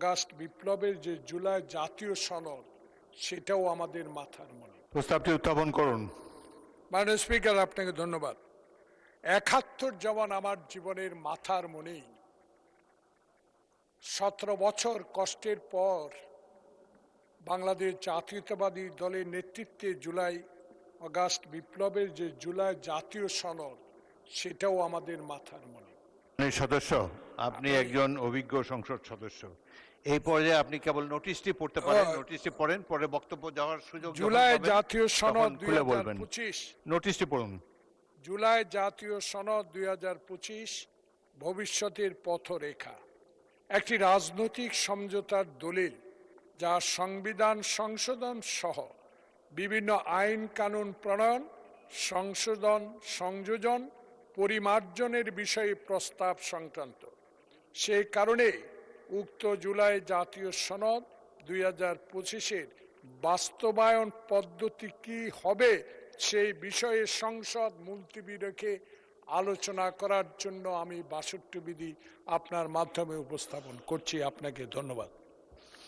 August বিপ্লবের যে জুলাই জাতীয় সনদ, সেটাও আমাদের মাথার মনে। প্রস্তাবটি উত্থাপন করুন। মাননীয় স্পিকার, আপনাকে ধন্যবাদ। ৭১ যেমন আমার জীবনের মাথার মনেই, ১৭ বছর কষ্টের পর বাংলাদেশ জাতীয়তাবাদী দলের নেতৃত্বে জুলাই অগাস্ট বিপ্লবের যে জুলাই জাতীয় সনদ, সেটাও আমাদের মাথার মনে। সদস্য, আপনি একজন অভিজ্ঞ সংসদ সদস্য, এই পর্যায়ে আপনি কেবল নোটিশটি পড়তে পারেন। নোটিশটি পড়েন, পরে বক্তব্য দেওয়ার সুযোগ জুলাই জাতীয় সনদ 2025। নোটিশটি পড়ুন। জুলাই জাতীয় সনদ 2025 ভবিষ্যতের পথরেখা, একটি রাজনৈতিক সমঝোতার দলিল যা সংবিধান সংশোধন সহ বিভিন্ন আইন কানুন প্রণয়ন, সংশোধন, সংযোজন, পরিমার্জনের বিষয়ে প্রস্তাব সংক্রান্ত। সেই কারণে উক্ত জুলাই জাতীয় সনদ 2025-এর বাস্তবায়ন পদ্ধতি কি হবে সেই বিষয়ে সংসদ মুলতবি রেখে আলোচনা করার জন্য আমি ৬২ বিধি আপনার মাধ্যমে উপস্থাপন করছি। আপনাকে ধন্যবাদ।